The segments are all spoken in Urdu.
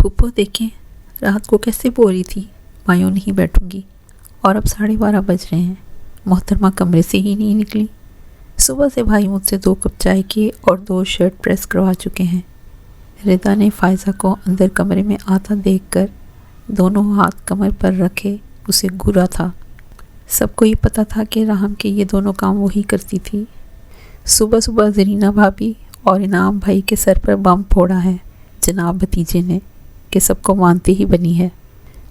پھپھو دیکھیں رات کو کیسے بو رہی تھی، مایوں نہیں بیٹھوں گی، اور اب 12:30 بج رہے ہیں، محترمہ کمرے سے ہی نہیں نکلی۔ صبح سے بھائی مجھ سے 2 کپ چائے کے اور 2 شرٹ پریس کروا چکے ہیں۔ ردا نے فائزہ کو اندر کمرے میں آتا دیکھ کر دونوں ہاتھ کمر پر رکھے اسے گھورا تھا۔ سب کو یہ پتہ تھا کہ راہم کے یہ دونوں کام وہی کرتی تھی۔ صبح صبح زرینہ بھابی اور انعام بھائی کے سر پر بم پھوڑا ہے جناب بھتیجے نے کہ سب کو مانتے ہی بنی ہے۔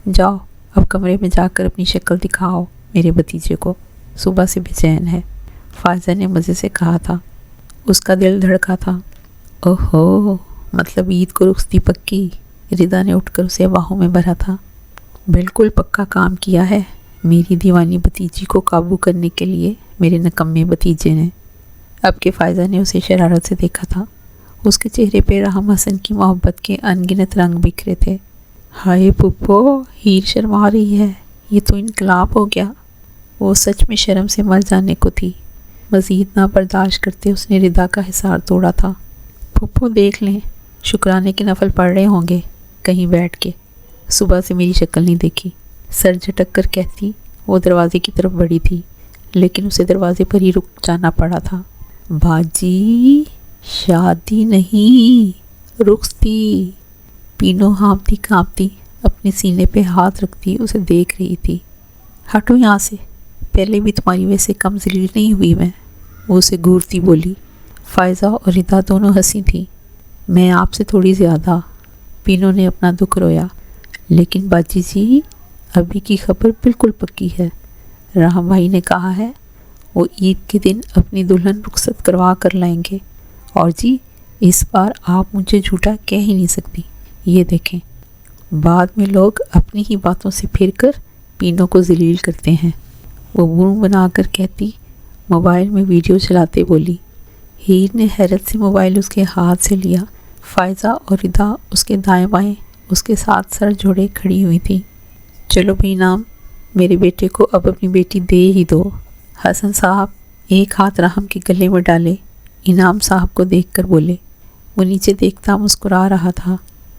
جاؤ اب کمرے میں جا کر اپنی شکل دکھاؤ میرے بھتیجے کو، صبح سے بے چین ہے، فائزہ نے مزے سے کہا تھا۔ اس کا دل دھڑکا تھا۔ اوہو، مطلب عید کو رخصتی پکی؟ ردا نے اٹھ کر اسے باہوں میں بھرا تھا۔ بالکل پکا کام کیا ہے میری دیوانی بھتیجی کو قابو کرنے کے لیے میرے نکمے بھتیجے نے۔ اب کہ فائزہ نے اسے شرارت سے دیکھا تھا، اس کے چہرے پہ راہم حسن کی محبت کے انگنت رنگ بکھرے تھے۔ ہائے پھپھو، ہیر شرما رہی ہے، یہ تو انقلاب ہو گیا۔ وہ سچ میں شرم سے مر جانے کو تھی۔ مزید نہ برداشت کرتے اس نے ردا کا حصار توڑا تھا۔ پھپھو دیکھ لیں، شکرانے کے نفل پڑھ رہے ہوں گے کہیں بیٹھ کے، صبح سے میری شکل نہیں دیکھی، سر جھٹک کر کہتی وہ دروازے کی طرف بڑھی تھی، لیکن اسے دروازے پر ہی رک جانا پڑا تھا۔ باجی شادی نہیں، رخصتی۔ پینو ہانپتی کانپتی اپنے سینے پہ ہاتھ رکھتی اسے دیکھ رہی تھی۔ ہٹو یہاں سے، پہلے بھی تمہاری وجہ سے کم ذلیل نہیں ہوئی میں، وہ اسے گھورتی بولی۔ فائزہ اور ردا دونوں ہنسی تھیں۔ میں آپ سے تھوڑی زیادہ، پینو نے اپنا دکھ رویا۔ لیکن باجی جی ابھی کی خبر بالکل پکی ہے، راہم بھائی نے کہا ہے وہ عید کے دن اپنی دلہن رخصت کروا کر لائیں گے، اور جی اس بار آپ مجھے جھوٹا کہہ ہی نہیں سکتی۔ یہ دیکھیں، بعد میں لوگ اپنی ہی باتوں سے پھر کر پینوں کو ذلیل کرتے ہیں، وہ منہ بنا کر کہتی موبائل میں ویڈیو چلاتے بولی۔ ہیر نے حیرت سے موبائل اس کے ہاتھ سے لیا۔ فائزہ اور ردا اس کے دائیں بائیں اس کے ساتھ سر جوڑے کھڑی ہوئی تھی۔ چلو بھی نام، میرے بیٹے کو اب اپنی بیٹی دے ہی دو۔ حسن صاحب ایک ہاتھ راہم کے گلے میں ڈالے، انعام صاحب کو دیکھ کر بولے۔ وہ نیچے دیکھتا مسکرا رہا تھا۔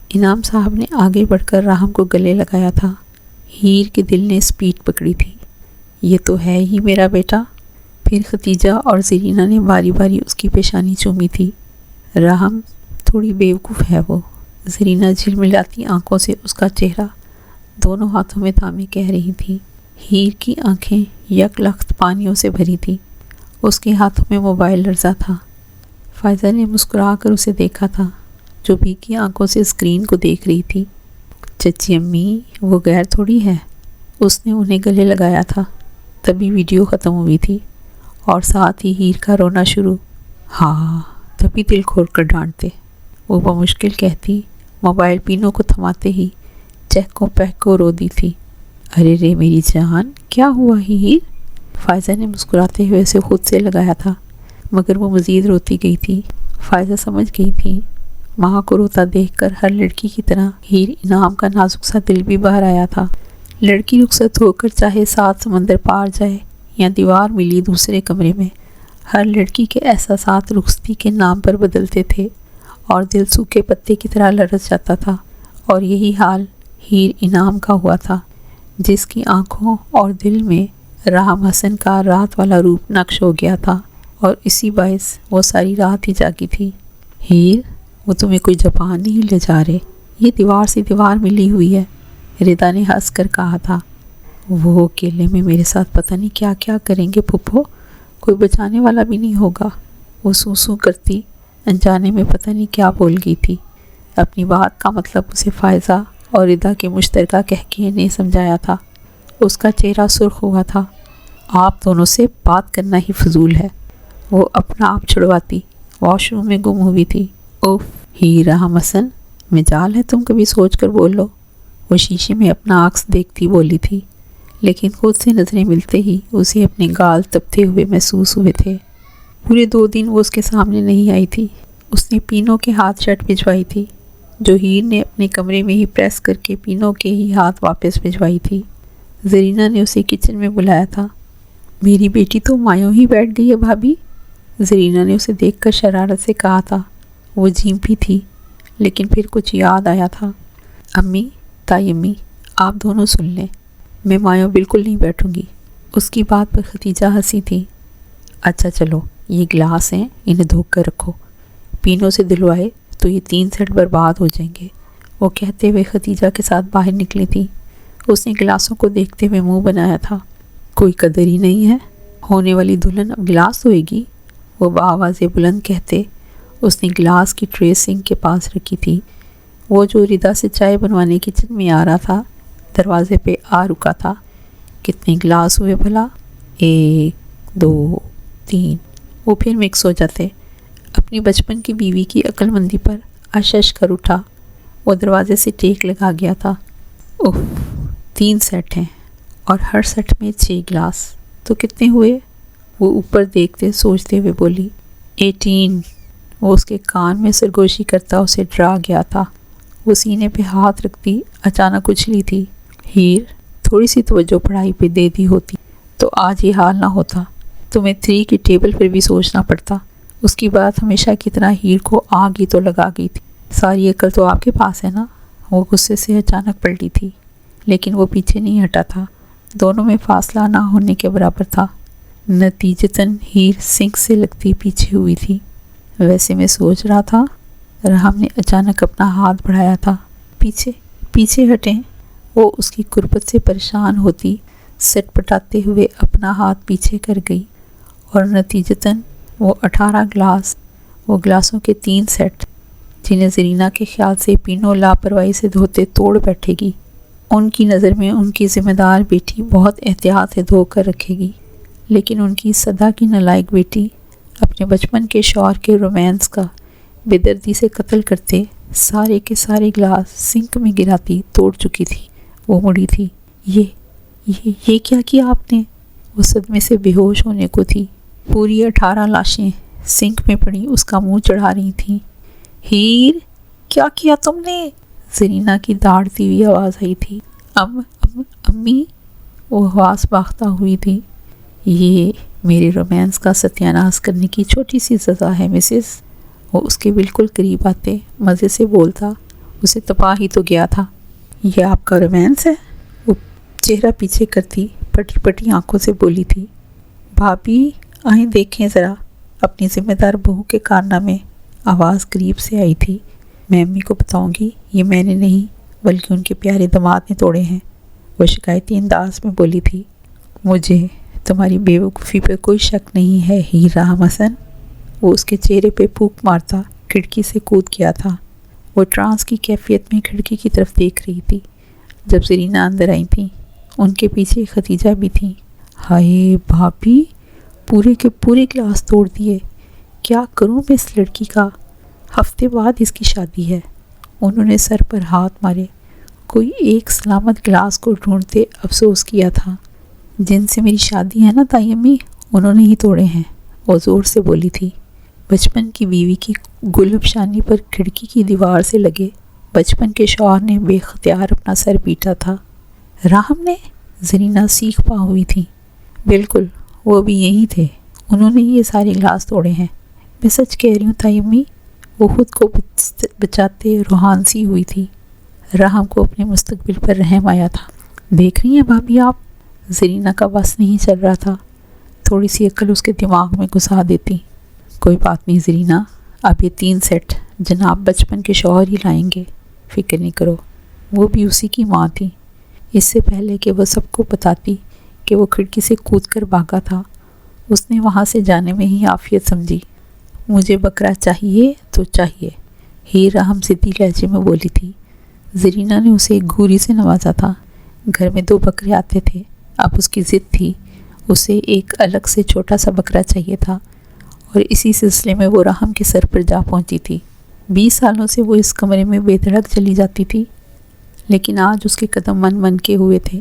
انعام صاحب نے آگے بڑھ کر راہم کو گلے لگایا تھا۔ ہیر کے دل نے سپیڈ پکڑی تھی، یہ تو ہے ہی میرا بیٹا۔ پھر ختیجہ اور زرینہ نے باری باری اس کی پیشانی چومی تھی۔ راہم تھوڑی بیوقوف ہے وہ، زرینہ جھلملاتی آنکھوں سے اس کا چہرہ دونوں ہاتھوں میں تھامے کہہ رہی تھی۔ ہیر کی آنکھیں یک لخت پانیوں سے بھری تھی، اس کے ہاتھوں میں موبائل لرزا تھا۔ فائزہ نے مسکرا کر اسے دیکھا تھا جو بھیگی آنکھوں سے اسکرین کو دیکھ رہی تھی۔ چچی امی وہ غیر تھوڑی ہے، اس نے انہیں گلے لگایا تھا۔ تبھی ویڈیو ختم ہوئی تھی اور ساتھ ہی ہیر کا رونا شروع۔ ہاں تبھی دل کھول کر ڈانٹتے، وہ بمشکل کہتی موبائل پینوں کو تھماتے ہی چہکوں پہکوں رو دی تھی۔ ارے رے میری جان، کیا ہوا ہیر؟ فائزہ نے مسکراتے ہوئے اسے خود سے لگایا تھا، مگر وہ مزید روتی گئی تھی۔ فائزہ سمجھ گئی تھی، ماں کو روتا دیکھ کر ہر لڑکی کی طرح ہیر انعام کا نازک سا دل بھی باہر آیا تھا۔ لڑکی رخصت ہو کر چاہے 7 سمندر پار جائے یا دیوار ملی دوسرے کمرے میں، ہر لڑکی کے احساسات رخصتی کے نام پر بدلتے تھے اور دل سوکھے پتے کی طرح لرز جاتا تھا۔ اور یہی حال ہیر انعام کا ہوا تھا، جس کی آنکھوں اور دل میں راہم حسن کا رات والا روپ نقش ہو گیا تھا، اور اسی باعث وہ ساری رات ہی جاگی تھی۔ ہیر وہ تمہیں کوئی جاپان نہیں لے جا رہے، یہ دیوار سے دیوار ملی ہوئی ہے، ردا نے ہنس کر کہا تھا۔ وہ اکیلے میں میرے ساتھ پتہ نہیں کیا کیا کریں گے پھپھو، کوئی بچانے والا بھی نہیں ہوگا، وہ سو کرتی انجانے میں پتہ نہیں کیا بول گئی تھی۔ اپنی بات کا مطلب اسے فائزہ اور ردا کے مشترکہ کہکے نے سمجھایا تھا۔ اس کا چہرہ سرخ ہوا تھا۔ آپ دونوں سے بات کرنا ہی فضول ہے، وہ اپنا آپ چھڑواتی واش روم میں گم ہوئی تھی۔ اوف ہیر راہم حسن، مجال ہے تم کبھی سوچ کر بول لو، وہ شیشے میں اپنا عکس دیکھتی بولی تھی، لیکن خود سے نظریں ملتے ہی اسے اپنے گال تپتے ہوئے محسوس ہوئے تھے۔ پورے 2 دن وہ اس کے سامنے نہیں آئی تھی۔ اس نے پینوں کے ہاتھ شرٹ بھجوائی تھی جو ہیر نے اپنے کمرے میں ہی پریس کر کے پینوں کے ہی ہاتھ واپس بھجوائی تھی۔ زرینہ نے اسے کچن میں بلایا تھا۔ میری بیٹی تو مایوں ہی بیٹھ گئی ہے بھابی، زرینہ نے اسے دیکھ کر شرارت سے کہا تھا۔ وہ جھیمپی تھی، لیکن پھر کچھ یاد آیا تھا۔ امی، تائی امی، آپ دونوں سن لیں، میں مایوں بالکل نہیں بیٹھوں گی۔ اس کی بات پر ختیجہ ہنسی تھی۔ اچھا چلو، یہ گلاس ہیں، انہیں دھو کر رکھو، پینوں سے دلوائے تو یہ 3 سیٹ برباد ہو جائیں گے۔ وہ کہتے ہوئے ختیجہ کے ساتھ باہر نکلی تھی۔ اس نے گلاسوں کو دیکھتے ہوئے منہ بنایا تھا۔ کوئی قدر ہی نہیں ہے، ہونے والی دلہن اب گلاس دھوئے گی؟ وہ بآواز بلند کہتے اس نے گلاس کی ٹرے سنک کے پاس رکھی تھی۔ وہ جو ردا سے چائے بنوانے کچن میں آ رہا تھا، دروازے پہ آ رکا تھا۔ کتنے گلاس ہوئے بھلا؟ 1 2 3۔ وہ پھر مکس ہو جاتے۔ اپنی بچپن کی بیوی کی عقل مندی پر اشش کر اٹھا۔ وہ دروازے سے ٹیک لگا گیا تھا۔ اوہ، 3 سیٹ ہیں اور ہر سیٹ میں 6 گلاس، تو کتنے ہوئے؟ وہ اوپر دیکھتے سوچتے ہوئے بولی 18۔ وہ اس کے کان میں سرگوشی کرتا اسے ڈرا گیا تھا۔ وہ سینے پہ ہاتھ رکھتی اچانک اچھلی تھی۔ ہیر، تھوڑی سی توجہ پڑھائی پہ دے دی ہوتی تو آج یہ حال نہ ہوتا۔ تمہیں 3 کی ٹیبل پر بھی سوچنا پڑتا۔ اس کی بات ہمیشہ کی طرح ہیر کو آگ ہی تو لگا گئی تھی۔ ساری عقل تو آپ کے پاس ہے نا؟ وہ غصے سے اچانک پلٹی تھی، لیکن وہ پیچھے نہیں ہٹا تھا۔ دونوں میں فاصلہ نہ ہونے کے برابر تھا۔ نتیجتاً ہیر سنک سے لگتی پیچھے ہوئی تھی۔ ویسے میں سوچ رہا تھا، رحم نے اچانک اپنا ہاتھ بڑھایا تھا۔ پیچھے ہٹیں۔ وہ اس کی قربت سے پریشان ہوتی سٹ پٹاتے ہوئے اپنا ہاتھ پیچھے کر گئی، اور نتیجتاً وہ 18 گلاس، وہ گلاسوں کے 3 سیٹ جنہیں زرینہ کے خیال سے پینوں لاپرواہی سے دھوتے توڑ بیٹھے گی، ان کی نظر میں ان کی ذمہ دار بیٹی بہت احتیاط سے دھو کر رکھے گی، لیکن ان کی صدا کی نالائق بیٹی اپنے بچپن کے شوہر کے رومانس کا بے دردی سے قتل کرتے سارے کے سارے گلاس سنک میں گراتی توڑ چکی تھی۔ وہ مڑی تھی۔ یہ کیا کیا آپ نے؟ وہ صدمے سے بے ہوش ہونے کو تھی۔ پوری 18 لاشیں سنک میں پڑی اس کا منہ چڑھا رہی تھیں۔ ہیر، کیا کیا تم نے؟ زرینہ کی داڑھتی ہوئی آواز آئی تھی۔ امی، وہ حواس باختہ ہوئی تھی۔ یہ میرے رومانس کا ستیہ ناش کرنے کی چھوٹی سی سزا ہے مسز۔ وہ اس کے بالکل قریب آتے مزے سے بولتا اسے تپا ہی تو گیا تھا۔ یہ آپ کا رومانس ہے؟ وہ چہرہ پیچھے کرتی پٹی پٹی آنکھوں سے بولی تھی۔ بھابھی، آئیں دیکھیں ذرا اپنی ذمہ دار بہو کے کارنامے۔ آواز قریب سے آئی تھی۔ میں امی کو بتاؤں گی، یہ میں نے نہیں بلکہ ان کے پیارے داماد نے توڑے ہیں، وہ شکایتی انداز میں بولی تھی۔ مجھے تمہاری بے وقوفی پر کوئی شک نہیں ہے ہیر رحم حسن۔ وہ اس کے چہرے پہ پھونک مارتا کھڑکی سے کود گیا تھا۔ وہ ٹرانس کی کیفیت میں کھڑکی کی طرف دیکھ رہی تھی جب زرینہ اندر آئی تھی۔ ان کے پیچھے ختیجہ بھی تھی۔ ہائے بھابھی، پورے کے پورے گلاس توڑ دیے، کیا کروں میں اس لڑکی کا؟ ہفتے بعد اس کی شادی ہے۔ انہوں نے سر پر ہاتھ مارے۔ کوئی ایک سلامت گلاس کو ڈھونڈتے افسوس کیا تھا۔ جن سے میری شادی ہے نا تائی امی، انہوں نے ہی توڑے ہیں، وہ زور سے بولی تھی۔ بچپن کی بیوی کی گل افشانی پر کھڑکی کی دیوار سے لگے بچپن کے شوہر نے بے اختیار اپنا سر پیٹا تھا۔ راہم نے؟ زرینہ سیخ پا ہوئی تھی۔ بالکل، وہ بھی یہی تھے، انہوں نے یہ سارے گلاس توڑے ہیں۔ میں سچ کہہ رہی ہوں تائی امی۔ وہ خود کو بچاتے روحان سی ہوئی تھی۔ راہم کو اپنے مستقبل پر رحم آیا تھا۔ دیکھ رہی ہیں بھابھی آپ؟ زرینہ کا بس نہیں چل رہا تھا، تھوڑی سی عقل اس کے دماغ میں گھسا دیتی۔ کوئی بات نہیں زرینہ، اب یہ 3 سیٹ جناب بچپن کے شوہر ہی لائیں گے، فکر نہیں کرو۔ وہ بھی اسی کی ماں تھی۔ اس سے پہلے کہ وہ سب کو بتاتی کہ وہ کھڑکی سے کود کر بھاگا تھا، اس نے وہاں سے جانے میں ہی عافیت سمجھی۔ مجھے بکرا چاہیے تو چاہیے، ہیر رحم سدھی لہجے میں بولی تھی۔ زرینہ نے اسے ایک گھوری سے نوازا تھا۔ گھر میں 2 بکرے آتے تھے، اب اس کی ضد تھی، اسے ایک الگ سے چھوٹا سا بکرا چاہیے تھا، اور اسی سلسلے میں وہ رحم کے سر پر جا پہنچی تھی۔ 20 سالوں سے وہ اس کمرے میں بے دھڑک چلی جاتی تھی، لیکن آج اس کے قدم من کے ہوئے تھے۔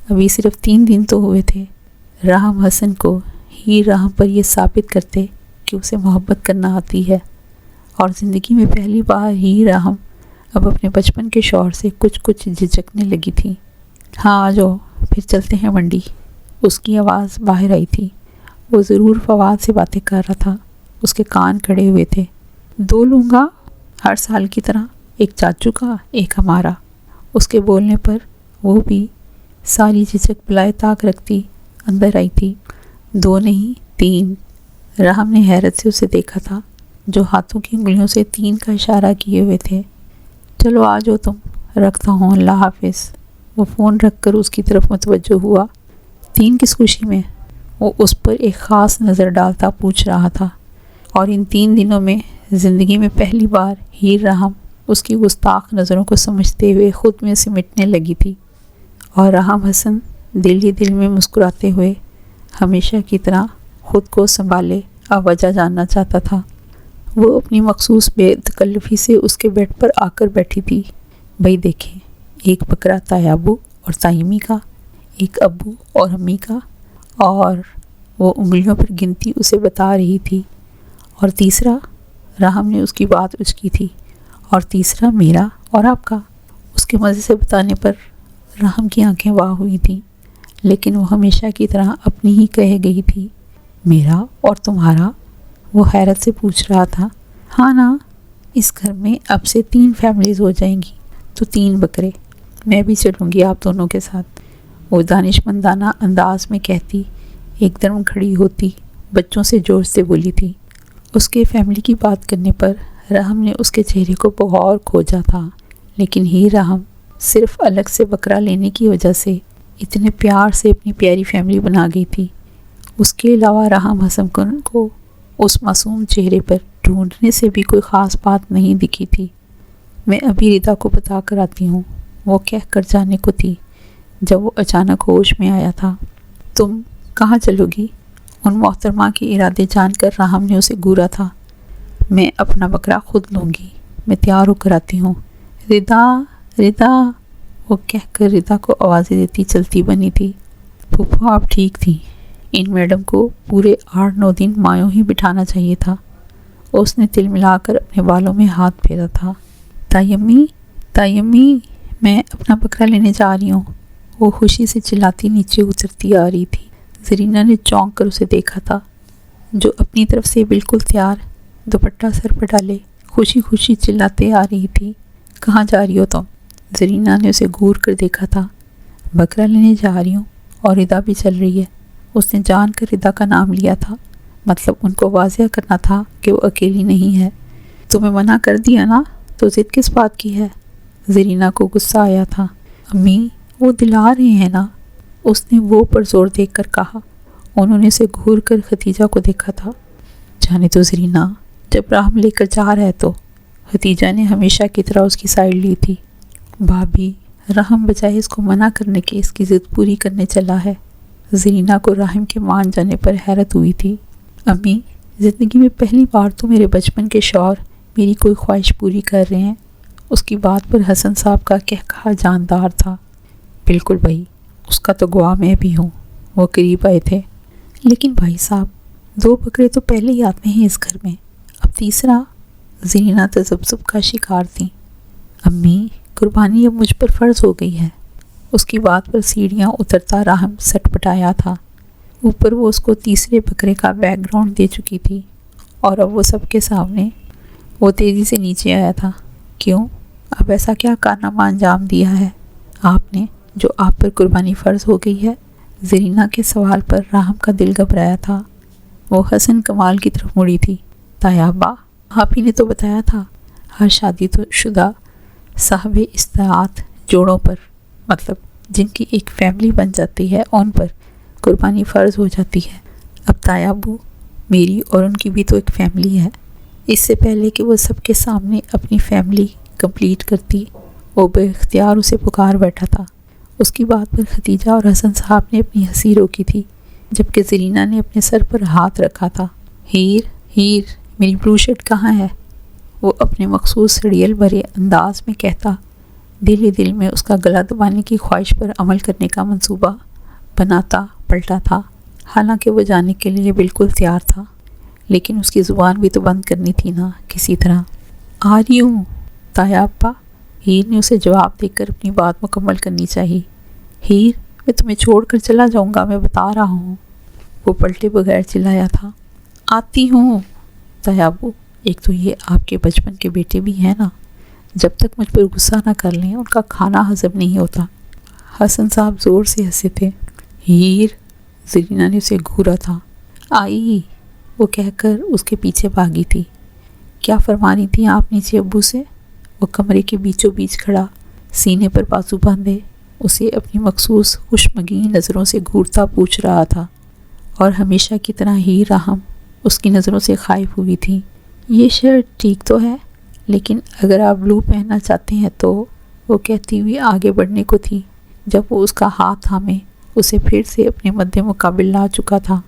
ابھی صرف 3 دن تو ہوئے تھے رحم حسن کو ہیر رحم پر یہ ثابت کرتے کہ اسے محبت کرنا آتی ہے، اور زندگی میں پہلی بار ہیر رحم اب اپنے بچپن کے شوہر سے کچھ جھجکنے لگی تھی۔ ہاں آ جاؤ، پھر چلتے ہیں منڈی۔ اس کی آواز باہر آئی تھی۔ وہ ضرور فواد سے باتیں کر رہا تھا، اس کے کان کھڑے ہوئے تھے۔ 2 لوں گا، ہر سال کی طرح، ایک چاچو کا، ایک ہمارا۔ اس کے بولنے پر وہ بھی ساری جھجک بلائے طاق رکھتی اندر آئی تھی۔ 2 نہیں 3۔ راہم نے حیرت سے اسے دیکھا تھا جو ہاتھوں کی انگلیوں سے 3 کا اشارہ کیے ہوئے تھے۔ چلو آ جاؤ تم، رکھتا ہوں، اللہ حافظ۔ وہ فون رکھ کر اس کی طرف متوجہ ہوا۔ 3 کس خوشی میں؟ وہ اس پر ایک خاص نظر ڈالتا پوچھ رہا تھا، اور ان 3 دنوں میں زندگی میں پہلی بار ہیر راہم اس کی گستاخ نظروں کو سمجھتے ہوئے خود میں سمٹنے لگی تھی، اور راہم حسن دل ہی دل میں مسکراتے ہوئے ہمیشہ کی طرح خود کو سنبھالے اور وجہ جاننا چاہتا تھا۔ وہ اپنی مخصوص بے تکلفی سے اس کے بیڈ پر آ کر بیٹھی تھی۔ بھائی دیکھیں، ایک بکرا تایابو اور تائیمی کا، ایک ابو اور امی کا، اور وہ انگلیوں پر گنتی اسے بتا رہی تھی، اور تیسرا، راہم نے اس کی بات اچکی تھی، اور تیسرا میرا اور آپ کا۔ اس کے مزے سے بتانے پر راہم کی آنکھیں واہ ہوئی تھیں، لیکن وہ ہمیشہ کی طرح اپنی ہی کہہ گئی تھی۔ میرا اور تمہارا؟ وہ حیرت سے پوچھ رہا تھا۔ ہاں نا، اس گھر میں اب سے 3 فیملیز ہو جائیں گی، تو 3 بکرے۔ میں بھی چلوں گی آپ دونوں کے ساتھ، وہ دانش مندانہ انداز میں کہتی ایک دم کھڑی ہوتی بچوں سے جوش سے بولی تھی۔ اس کے فیملی کی بات کرنے پر راہم نے اس کے چہرے کو بغور کھوجا تھا، لیکن ہی راہم صرف الگ سے بکرا لینے کی وجہ سے اتنے پیار سے اپنی پیاری فیملی بنا گئی تھی۔ اس کے علاوہ راہم حسن کو اس معصوم چہرے پر ڈھونڈنے سے بھی کوئی خاص بات نہیں دکھی تھی۔ میں ابھی ردا کو بتا کر آتی ہوں، وہ کہہ کر جانے کو تھی جب وہ اچانک ہوش میں آیا تھا۔ تم کہاں چلو گی؟ ان محترمہ کے ارادے جان کر راہم نے اسے گورا تھا۔ میں اپنا بکرا خود لوں گی، میں تیار ہو کر آتی ہوں۔ ردا، ردا، وہ کہہ کر ردا کو آوازیں دیتی چلتی بنی تھی۔ پھوپھا آپ ٹھیک تھی، ان میڈم کو پورے 8-9 دن مایوں ہی بٹھانا چاہیے تھا۔ اس نے تل ملا کر اپنے بالوں میں ہاتھ پھیرا تھا۔ تایمی، تایمی، میں اپنا بکرا لینے جا رہی ہوں، وہ خوشی سے چلاتی نیچے اترتی آ رہی تھی۔ زرینہ نے چونک کر اسے دیکھا تھا، جو اپنی طرف سے بالکل تیار، دوپٹہ سر پر ڈالے، خوشی خوشی چلاتے آ رہی تھی۔ کہاں جا رہی ہو تم؟ زرینہ نے اسے گور کر دیکھا تھا۔ بکرا لینے جا رہی ہوں، اور ردا بھی چل رہی ہے۔ اس نے جان کر ردا کا نام لیا تھا، مطلب ان کو واضح کرنا تھا کہ وہ اکیلی نہیں ہے۔ تمہیں منع کر دیا نا، تو ضد کس بات کی ہے؟ زرینہ کو غصہ آیا تھا۔ امی، وہ دلا رہے ہیں نا، اس نے وہ پر زور دیکھ کر کہا۔ انہوں نے اسے گھور کر ختیجہ کو دیکھا تھا۔ جانے تو زرینہ، جب راہم لے کر جا رہا ہے تو۔ ختیجہ نے ہمیشہ کی طرح اس کی سائڈ لی تھی۔ بھابھی، راہم بجائے اس کو منع کرنے کے اس کی ضد پوری کرنے چلا ہے۔ زرینہ کو راہم کے مان جانے پر حیرت ہوئی تھی۔ امی، زندگی میں پہلی بار تو میرے بچپن کے شوہر میری کوئی خواہش پوری کر رہے ہیں۔ اس کی بات پر حسن صاحب کا کہا جاندار تھا۔ بالکل بھائی، اس کا تو گواہ میں بھی ہوں، وہ قریب آئے تھے۔ لیکن بھائی صاحب، 2 بکرے تو پہلے ہی آتے ہیں اس گھر میں، اب تیسرا؟ زرینہ تذبذب کا شکار تھی۔ امی، قربانی اب مجھ پر فرض ہو گئی ہے۔ اس کی بات پر سیڑھیاں اترتا راہم سٹ پٹایا تھا۔ اوپر وہ اس کو تیسرے بکرے کا بیک گراؤنڈ دے چکی تھی، اور اب وہ سب کے سامنے۔ وہ تیزی سے نیچے آیا تھا۔ کیوں؟ اب ایسا کیا کارنامہ انجام دیا ہے آپ نے جو آپ پر قربانی فرض ہو گئی ہے؟ زرینہ کے سوال پر راہم کا دل گھبرایا تھا۔ وہ حسن کمال کی طرف مڑی تھی۔ تایابا، آپ ہی نے تو بتایا تھا ہر شادی شدہ صاحب استطاعت جوڑوں پر، مطلب جن کی ایک فیملی بن جاتی ہے، ان پر قربانی فرض ہو جاتی ہے۔ اب تایابو، میری اور ان کی بھی تو ایک فیملی ہے۔ اس سے پہلے کہ وہ سب کے سامنے اپنی فیملی کمپلیٹ کرتی، وہ بے اختیار اسے پکار بیٹھا تھا۔ اس کی بات پر ختیجہ اور حسن صاحب نے اپنی ہنسی روکی تھی، جبکہ زرینہ نے اپنے سر پر ہاتھ رکھا تھا۔ ہیر، ہیر، میری بلو شرٹ کہاں ہے؟ وہ اپنے مخصوص سڑیل بھرے انداز میں کہتا، دل ہی دل میں اس کا گلا دبانے کی خواہش پر عمل کرنے کا منصوبہ بناتا پلٹا تھا۔ حالانکہ وہ جانے کے لیے بالکل تیار تھا، لیکن اس کی زبان بھی تو بند کرنی تھی نا کسی طرح۔ آ رہی ہوں تایابا، ہیر نے اسے جواب دے کر اپنی بات مکمل کرنی چاہی۔ ہیر، میں تمہیں چھوڑ کر چلا جاؤں گا، میں بتا رہا ہوں، وہ پلٹے بغیر چلایا تھا۔ آتی ہوں تایابو، ایک تو یہ آپ کے بچپن کے بیٹے بھی ہیں نا، جب تک مجھ پر غصہ نہ کر لیں ان کا کھانا ہضم نہیں ہوتا۔ حسن صاحب زور سے ہنسے تھے۔ ہیر، زرینہ نے اسے گھورا تھا۔ آئی، وہ کہہ کر اس کے پیچھے بھاگی تھی۔ کیا فرما رہی تھیں آپ نیچے ابو سے؟ وہ کمرے کے بیچوں بیچ کھڑا، سینے پر بازو باندھے، اسے اپنی مخصوص خوشمگین نظروں سے گھورتا پوچھ رہا تھا، اور ہمیشہ کی طرح ہیر راہم اس کی نظروں سے خائف ہوئی تھی۔ یہ شرٹ ٹھیک تو ہے، لیکن اگر آپ بلو پہننا چاہتے ہیں تو، وہ کہتی ہوئی آگے بڑھنے کو تھی جب وہ اس کا ہاتھ تھامے اسے پھر سے اپنے مد مقابل لا چکا تھا۔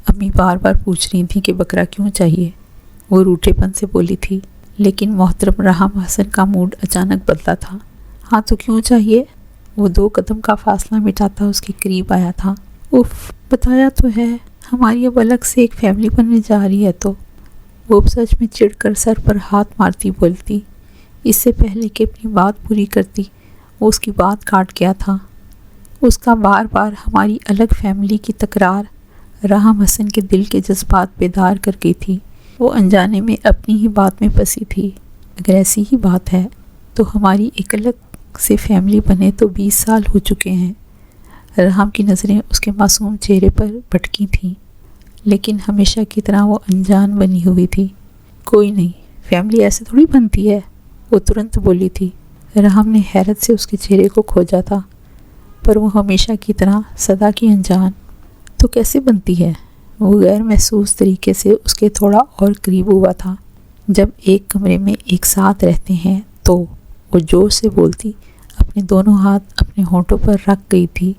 امی بار بار پوچھ رہی تھیں کہ بکرا کیوں چاہیے، وہ روٹھے پن سے بولی تھی، لیکن محترم راہم حسن کا موڈ اچانک بدلا تھا۔ ہاں تو کیوں چاہیے؟ وہ 2 قدم کا فاصلہ مٹاتا اس کے قریب آیا تھا۔ اف، بتایا تو ہے، ہماری اب الگ سے ایک فیملی بننے جا رہی ہے تو۔ وہ سچ میں چڑھ کر سر پر ہاتھ مارتی بولتی۔ اس سے پہلے کہ اپنی بات پوری کرتی، وہ اس کی بات کاٹ گیا تھا۔ اس کا بار بار ہماری الگ فیملی کی تکرار راہم حسن کے دل کے جذبات بیدار کر گئی تھی۔ وہ انجانے میں اپنی ہی بات میں پھنسی تھی۔ اگر ایسی ہی بات ہے تو ہماری ایک الگ سے فیملی بنے تو 20 سال ہو چکے ہیں۔ راہم کی نظریں اس کے معصوم چہرے پر بھٹکی تھیں، لیکن ہمیشہ کی طرح وہ انجان بنی ہوئی تھی۔ کوئی نہیں، فیملی ایسے تھوڑی بنتی ہے، وہ ترنت بولی تھی۔ راہم نے حیرت سے اس کے چہرے کو کھوجا تھا، پر وہ ہمیشہ کی طرح سدا کی انجان۔ تو کیسے بنتی ہے؟ وہ غیر محسوس طریقے سے اس کے تھوڑا اور قریب ہوا تھا۔ جب ایک کمرے میں ایک ساتھ رہتے ہیں تو، وہ جوش سے بولتی، اپنے دونوں ہاتھ اپنے ہونٹوں پر رکھ گئی تھی۔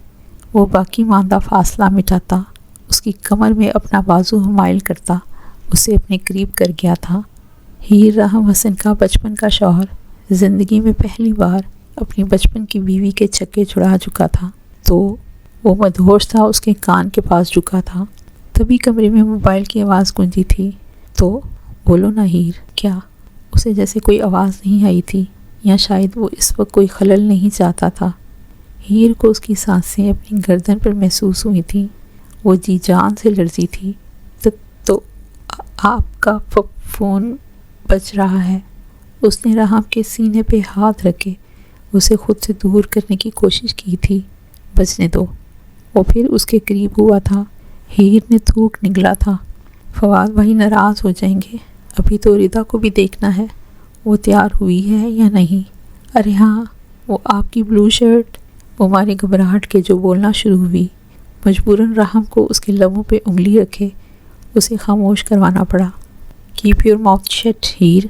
وہ باقی ماندہ فاصلہ مٹاتا، اس کی کمر میں اپنا بازو حمائل کرتا، اسے اپنے قریب کر گیا تھا۔ ہیر راہم حسن کا بچپن کا شوہر زندگی میں پہلی بار اپنی بچپن کی بیوی کے چھکے چھڑا چکا تھا، تو وہ مدہوش تھا، اس کے کان کے پاس جھکا تھا۔ تبھی کمرے میں موبائل کی آواز گونجی تھی۔ تو بولو نا ہیر، کیا؟ اسے جیسے کوئی آواز نہیں آئی تھی، یا شاید وہ اس وقت کوئی خلل نہیں چاہتا تھا۔ ہیر کو اس کی سانسیں اپنی گردن پر محسوس ہوئی تھیں، وہ جی جان سے لرزی تھی۔ تو آپ کا فون بج رہا ہے۔ اس نے راہم کے سینے پہ ہاتھ رکھے اسے خود سے دور کرنے کی کوشش کی تھی۔ بجنے دو۔ وہ پھر اس کے قریب ہوا تھا۔ ہیر نے تھوک نگلا تھا۔ فواد بھائی ناراض ہو جائیں گے، ابھی تو ردا کو بھی دیکھنا ہے، وہ تیار ہوئی ہے یا نہیں۔ ارے ہاں، وہ آپ کی بلو شرٹ۔ وہ مارے گھبراہٹ کے جو بولنا شروع ہوئی، مجبوراً راہم کو اس کے لبوں پہ انگلی رکھے اسے خاموش کروانا پڑا۔ کیپ یور ماؤتھ شٹ ہیر۔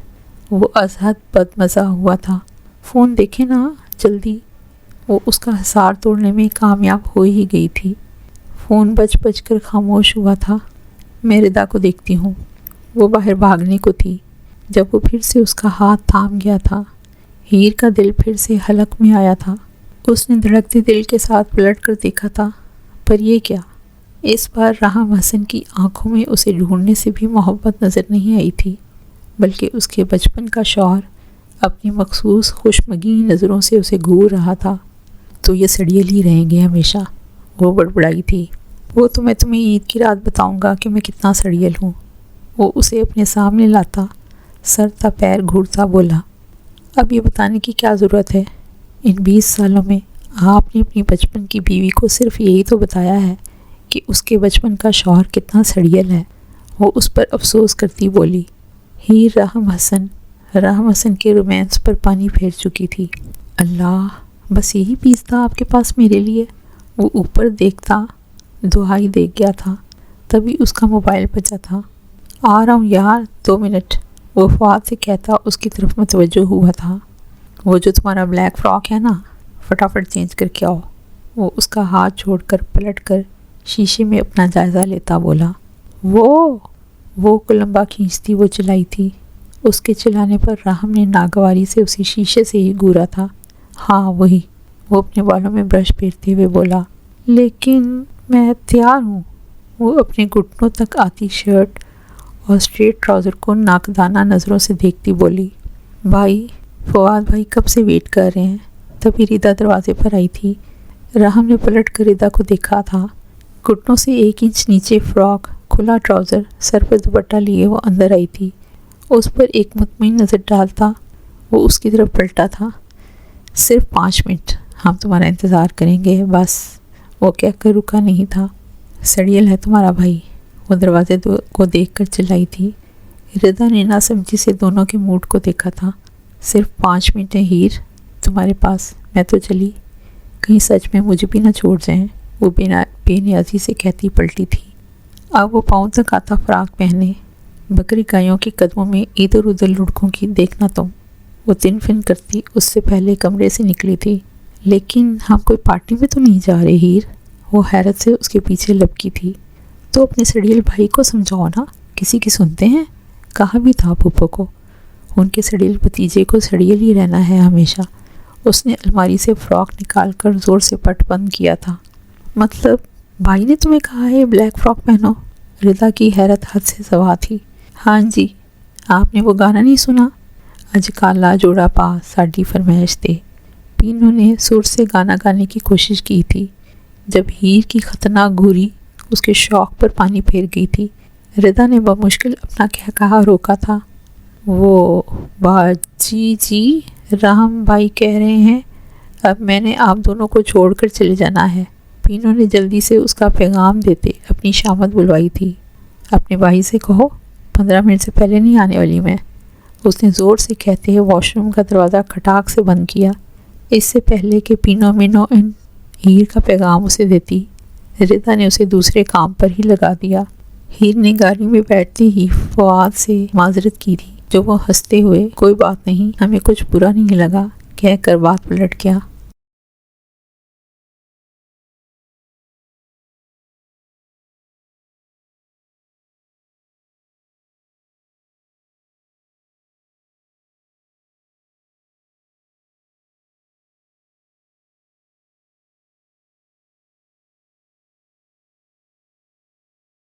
وہ ازحد بد مزہ ہوا تھا۔ فون دیکھیں نا جلدی۔ وہ اس کا حصار توڑنے میں کامیاب ہو ہی گئی تھی۔ فون بج بج کر خاموش ہوا تھا۔ میں ردا کو دیکھتی ہوں۔ وہ باہر بھاگنے کو تھی جب وہ پھر سے اس کا ہاتھ تھام گیا تھا۔ ہیر کا دل پھر سے حلق میں آیا تھا۔ اس نے دھڑکتے دل کے ساتھ پلٹ کر دیکھا تھا، پر یہ کیا؟ اس بار راہم حسن کی آنکھوں میں اسے ڈھونڈنے سے بھی محبت نظر نہیں آئی تھی، بلکہ اس کے بچپن کا شوہر اپنی مخصوص خوشمگین نظروں سے اسے گھور رہا تھا۔ تو یہ سڑیل ہی رہیں گے ہمیشہ، وہ بڑبڑائی تھی۔ وہ تو میں تمہیں عید کی رات بتاؤں گا کہ میں کتنا سڑیل ہوں۔ وہ اسے اپنے سامنے لاتا، سر تا پیر گھورتا بولا، اب یہ بتانے کی کیا ضرورت ہے؟ ان 20 سالوں میں آپ نے اپنی بچپن کی بیوی کو صرف یہی تو بتایا ہے کہ اس کے بچپن کا شوہر کتنا سڑیل ہے۔ وہ اس پر افسوس کرتی بولی۔ ہیر راہم حسن کے رومانس پر پانی پھیر چکی تھی۔ اللہ، بس یہی پیس تھا آپ کے پاس میرے لیے؟ وہ اوپر دیکھتا دعائی دیکھ گیا تھا، تبھی اس کا موبائل بجا تھا۔ آ رہا ہوں یار، 2 منٹ، وہ فواد سے کہتا اس کی طرف متوجہ ہوا تھا۔ وہ جو تمہارا بلیک فراک ہے نا، فٹافٹ چینج کر کے آؤ۔ وہ اس کا ہاتھ چھوڑ کر پلٹ کر شیشے میں اپنا جائزہ لیتا بولا۔ وہ کلمبا کھینچتی وہ چلائی تھی۔ اس کے چلانے پر راہم نے ناگواری سے اسی شیشے سے ہی گورا تھا۔ ہاں وہی، وہ اپنے بالوں میں برش پھیرتے ہوئے بولا۔ لیکن میں تیار ہوں۔ وہ اپنے گھٹنوں تک آتی شرٹ اور اسٹریٹ ٹراؤزر کو ناقدانہ نظروں سے دیکھتی بولی، بھائی، فواد بھائی کب سے ویٹ کر رہے ہیں۔ تبھی ردا دروازے پر آئی تھی۔ راہم نے پلٹ کر ردا کو دیکھا تھا۔ گھٹنوں سے 1 انچ نیچے فراک، کھلا ٹراؤزر، سر پر دوپٹہ لیے وہ اندر آئی تھی۔ اس پر ایک مطمئن نظر ڈالتا وہ اس کی طرف پلٹا تھا۔ صرف 5 منٹ ہم تمہارا انتظار کریں گے بس، وہ کہہ کر رکا نہیں تھا۔ سڑیل ہے تمہارا بھائی، وہ دروازے کو دیکھ کر چلائی تھی۔ ردا نے نہ سمجھی سے دونوں کے موڈ کو دیکھا تھا۔ صرف 5 منٹ ہیں ہیر تمہارے پاس، میں تو چلی، کہیں سچ میں مجھے بھی نہ چھوڑ جائیں، وہ بے نیازی سے کہتی پلٹی تھی۔ اب وہ پاؤں تک آتا فراق پہنے، بکری گایوں کے قدموں میں ادھر ادھر لڑکوں کی دیکھنا تم، وہ تن فن کرتی اس سے پہلے کمرے سے نکلی تھی۔ لیکن ہم کوئی پارٹی میں تو نہیں جا رہے ہیر، وہ حیرت سے اس کے پیچھے لپکی تھی۔ تو اپنے سڑیل بھائی کو سمجھاؤ نا، کسی کی سنتے ہیں، کہا بھی تھا پھپھو کو، ان کے سڑیل بھتیجے کو سڑیل ہی رہنا ہے ہمیشہ۔ اس نے الماری سے فراک نکال کر زور سے پٹ بند کیا تھا۔ مطلب بھائی نے تمہیں کہا ہے بلیک فراک پہنو؟ ردا کی حیرت حد سے سوا تھی۔ ہاں جی، آپ نے وہ گانا نہیں سنا، اج کالا جوڑا پا ساڈی فرمائش تے؟ پینو نے سر سے گانا گانے کی کوشش کی تھی جب ہیر کی خطرناک گھوری اس کے شوق پر پانی پھیر گئی تھی۔ ردا نے بمشکل اپنا کہا روکا تھا۔ وہ باجی جی، رحم بھائی کہہ رہے ہیں اب میں نے آپ دونوں کو چھوڑ کر چلے جانا ہے۔ پینو نے جلدی سے اس کا پیغام دیتے اپنی شامت بلوائی تھی۔ اپنے بھائی سے کہو 15 منٹ سے پہلے نہیں آنے والی میں، اس نے زور سے کہتے ہوئے واش روم کا دروازہ کھٹاک سے بند کیا۔ اس سے پہلے کہ پینو مینو ان ہیر کا پیغام اسے دیتی، ردا نے اسے دوسرے کام پر ہی لگا دیا۔ ہیر نے گاڑی میں بیٹھتے ہی فواد سے معذرت کی تھی، جو وہ ہنستے ہوئے کوئی بات نہیں، ہمیں کچھ برا نہیں لگا کہہ کر بات پلٹ گیا۔